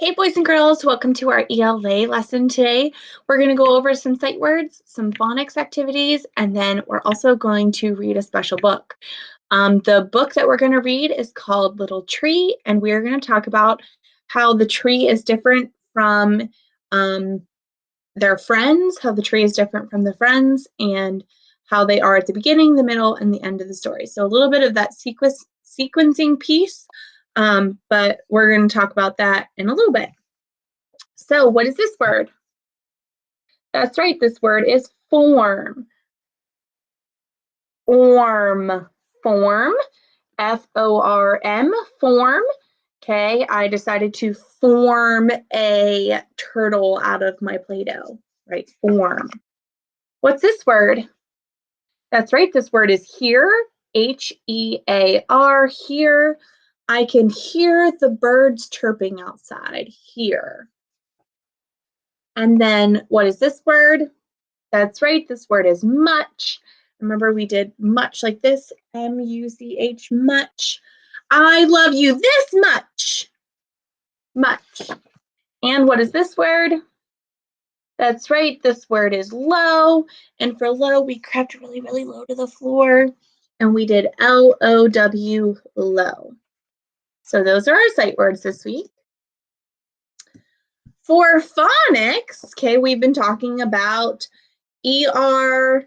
Hey boys and girls, welcome to our ELA lesson today. We're going to go over some sight words, some phonics activities, and then we're also going to read a special book. The book that we're going to read is called Little Tree, and we're going to talk about how the tree is different from their friends, how the tree is different from the friends, and how they are at the beginning, the middle, and the end of the story. So a little bit of that sequencing piece. But we're going to talk about that in a little bit. So what is this word? That's right, this word is form. Form, F-O-R-M, form. Okay, I decided to form a turtle out of my Play-Doh, right? Form. What's this word? That's right, this word is hear, H-E-A-R, hear. I can hear the birds chirping outside, hear. And then what is this word? That's right, this word is much. Remember we did much like this, M-U-C-H, much. I love you this much, much. And what is this word? That's right, this word is low. And for low, we crept really, really low to the floor. And we did L-O-W, low. So those are our sight words this week. For phonics, okay, we've been talking about ER,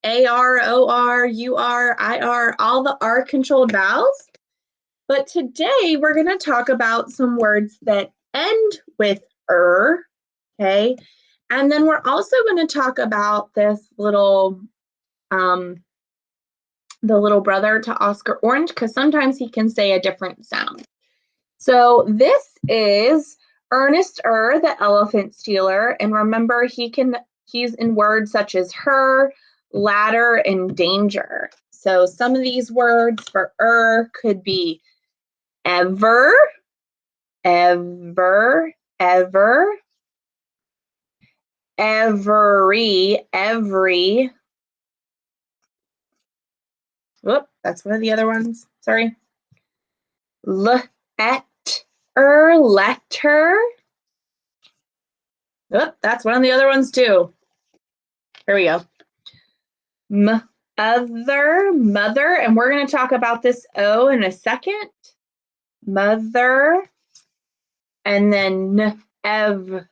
AR, OR, UR, IR, all the R-controlled vowels. But today we're going to talk about some words that end with okay? And then we're also going to talk about this little, the little brother to Oscar Orange, because sometimes he can say a different sound. So this is Ernest the elephant stealer. And remember, he's in words such as her, ladder, and danger. So some of these words for could be ever, ever, ever, every. Whoop, that's one of the other ones. Sorry. Letter. Oop, that's one of the other ones too. Here we go. Mother, and we're going to talk about this O in a second. Mother, and then never.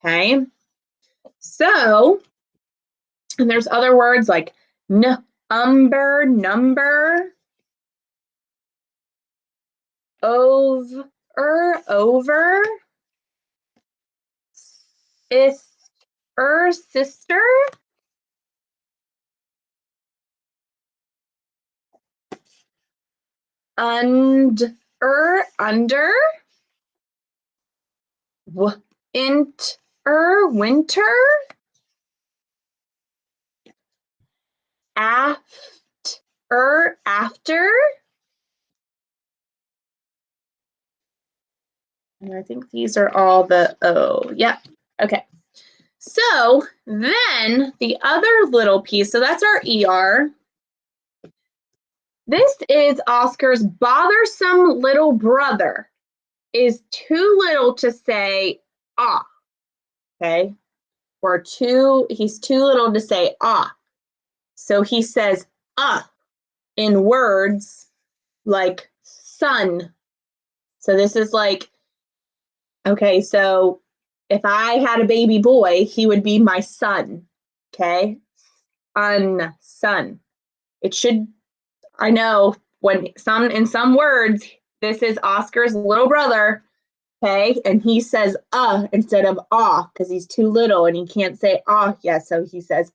Okay. So, and there's other words like number, over, sister, under, winter, after. And I think these are all the O. Yep. Okay. So then the other little piece, so that's our ER. This is Oscar's bothersome little brother is too little to say ah. Okay. Or he's too little to say ah. So he says in words like sun. So this is like, okay, so if I had a baby boy, he would be my son, okay? Son. It should, I know, in some words, this is Oscar's little brother, okay? And he says instead of because he's too little and he can't say yet, so he says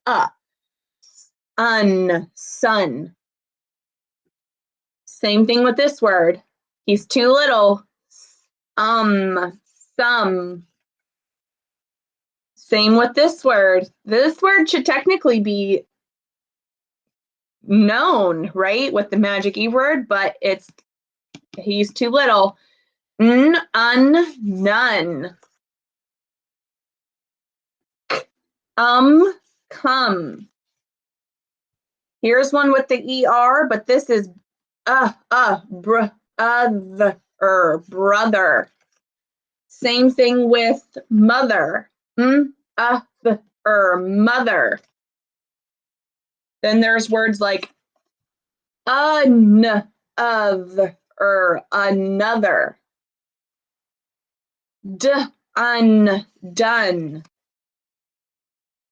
son. Same thing with this word. He's too little, some. Same with this word. This word should technically be known, right, with the magic E word, but he's too little. None. Come. Here's one with the ER, but this is brother. Same thing with mother. Mother. Then there's words like another. Undone.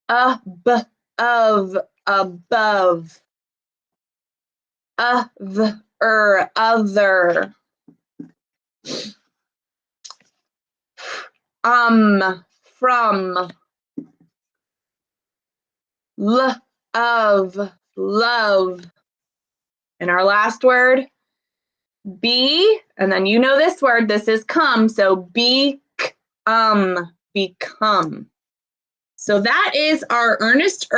Above. Above. Other. From. Of. Love. And our last word, be, and then you know this word, this is come, so become. So that is our Ernest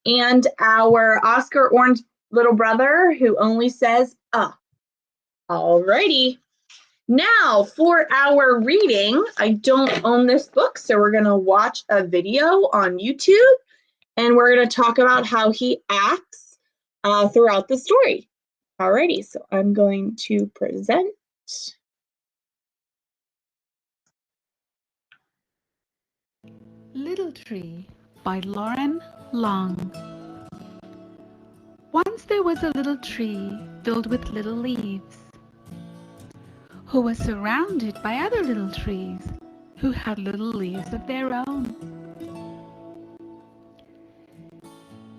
and our Oscar Orange little brother who only says Alrighty. Now for our reading, I don't own this book, so we're gonna watch a video on YouTube and we're gonna talk about how he acts throughout the story. Alrighty, so I'm going to present. Little Tree by Lauren Long. Once there was a little tree filled with little leaves, who was surrounded by other little trees who had little leaves of their own.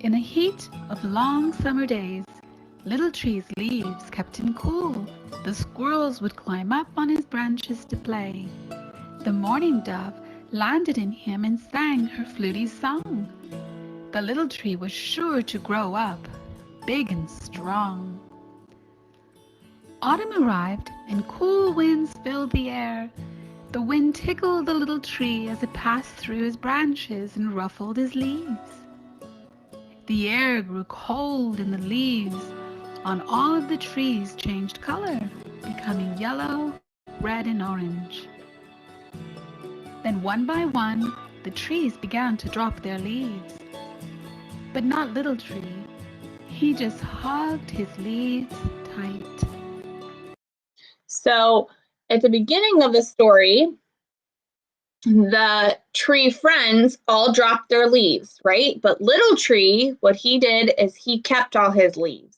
In the heat of long summer days, Little Tree's leaves kept him cool. The squirrels would climb up on his branches to play. The mourning dove landed in him and sang her fluty song. The little tree was sure to grow up, big and strong. Autumn arrived and cool winds filled the air. The wind tickled the little tree as it passed through his branches and ruffled his leaves. The air grew cold and the leaves on all of the trees changed color, becoming yellow, red, and orange. Then one by one, the trees began to drop their leaves. But not Little Tree. He just hugged his leaves tight. So at the beginning of the story, the tree friends all dropped their leaves, right? But Little Tree, what he did is he kept all his leaves.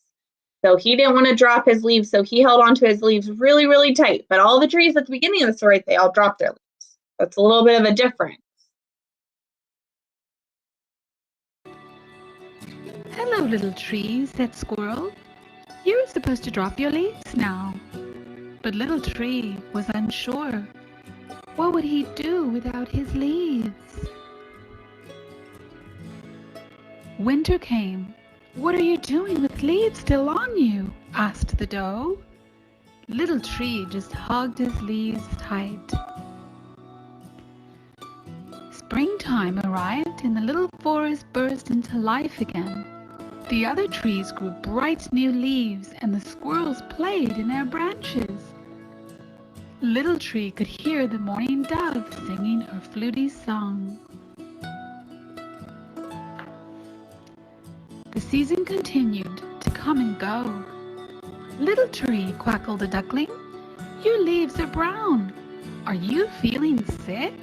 So he didn't want to drop his leaves, so he held onto his leaves really, really tight. But all the trees at the beginning of the story, they all dropped their leaves. That's a little bit of a difference. Hello, Little Tree, said Squirrel. You're supposed to drop your leaves now. But Little Tree was unsure. What would he do without his leaves? Winter came. What are you doing with leaves still on you? Asked the doe. Little Tree just hugged his leaves tight. Springtime arrived and the little forest burst into life again. The other trees grew bright new leaves and the squirrels played in their branches. Little Tree could hear the mourning dove singing her fluty song. The season continued to come and go. Little Tree, quackled a duckling, your leaves are brown. Are you feeling sick?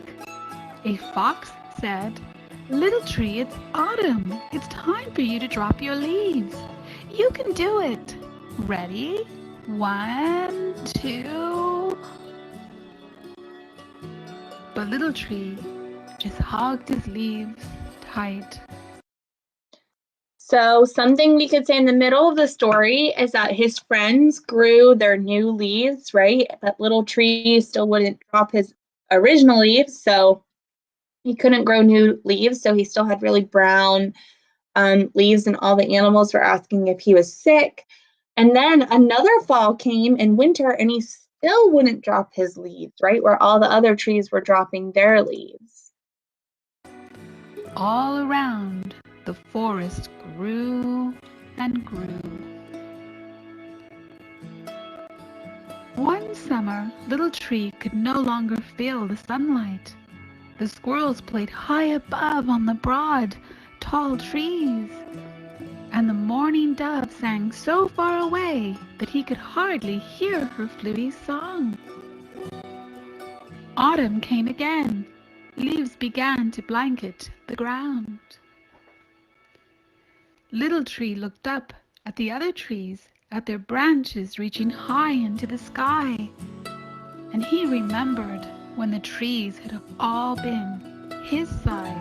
A fox said, Little Tree, it's autumn. It's time for you to drop your leaves. You can do it. Ready? 1, 2. But Little Tree just hugged his leaves tight. So something we could say in the middle of the story is that his friends grew their new leaves, right? But Little Tree still wouldn't drop his original leaves, so he couldn't grow new leaves, so he still had really brown leaves, and all the animals were asking if he was sick. And then another fall came in winter, and he still wouldn't drop his leaves, right? Where all the other trees were dropping their leaves. All around, the forest grew and grew. One summer, Little Tree could no longer feel the sunlight. The squirrels played high above on the broad, tall trees. and the mourning dove sang so far away that he could hardly hear her fluty song. Autumn came again. Leaves began to blanket the ground. Little Tree looked up at the other trees, at their branches reaching high into the sky, and he remembered when the trees had all been his size.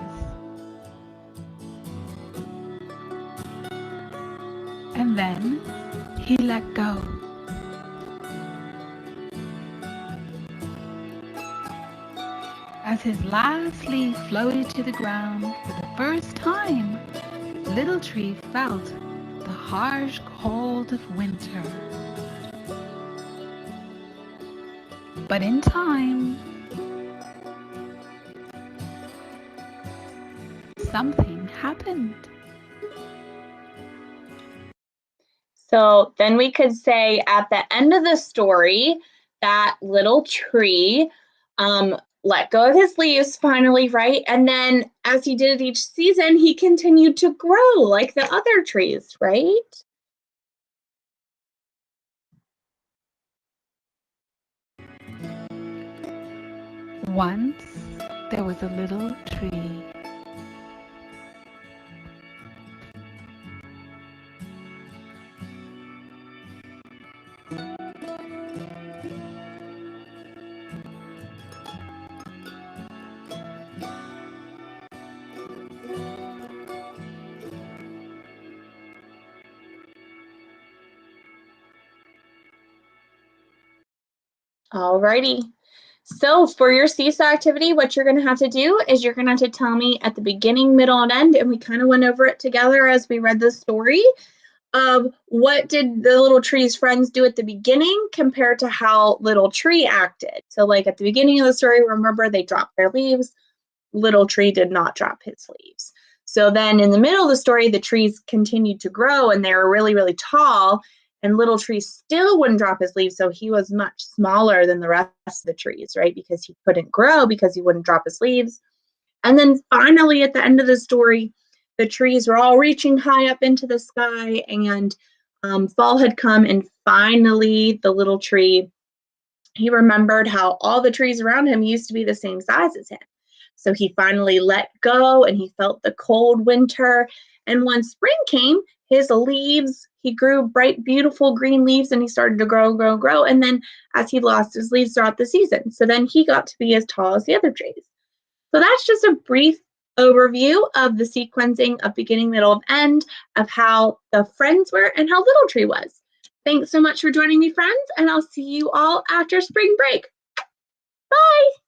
And then he let go. As his last leaf floated to the ground for the first time, Little Tree felt the harsh cold of winter. But in time, something happened. So then we could say at the end of the story, that little tree let go of his leaves finally, right? And then as he did it each season, he continued to grow like the other trees, right? Once there was a little tree. Alrighty. So for your seesaw activity, what you're going to have to do is you're going to have to tell me at the beginning, middle, and end, and we kind of went over it together as we read the story, of what did the little tree's friends do at the beginning compared to how Little Tree acted. So like at the beginning of the story, remember they dropped their leaves. Little Tree did not drop his leaves. So then in the middle of the story, the trees continued to grow and they were really, really tall. And Little Tree still wouldn't drop his leaves. So he was much smaller than the rest of the trees, right? Because he couldn't grow because he wouldn't drop his leaves. And then finally, at the end of the story, the trees were all reaching high up into the sky and fall had come. And finally, the little tree, he remembered how all the trees around him used to be the same size as him. So he finally let go and he felt the cold winter. And when spring came, his leaves, he grew bright, beautiful green leaves and he started to grow, grow, grow. And then as he lost his leaves throughout the season, so then he got to be as tall as the other trees. So that's just a brief overview of the sequencing of beginning, middle, and end of how the friends were and how Little Tree was. Thanks so much for joining me, friends, and I'll see you all after spring break. Bye!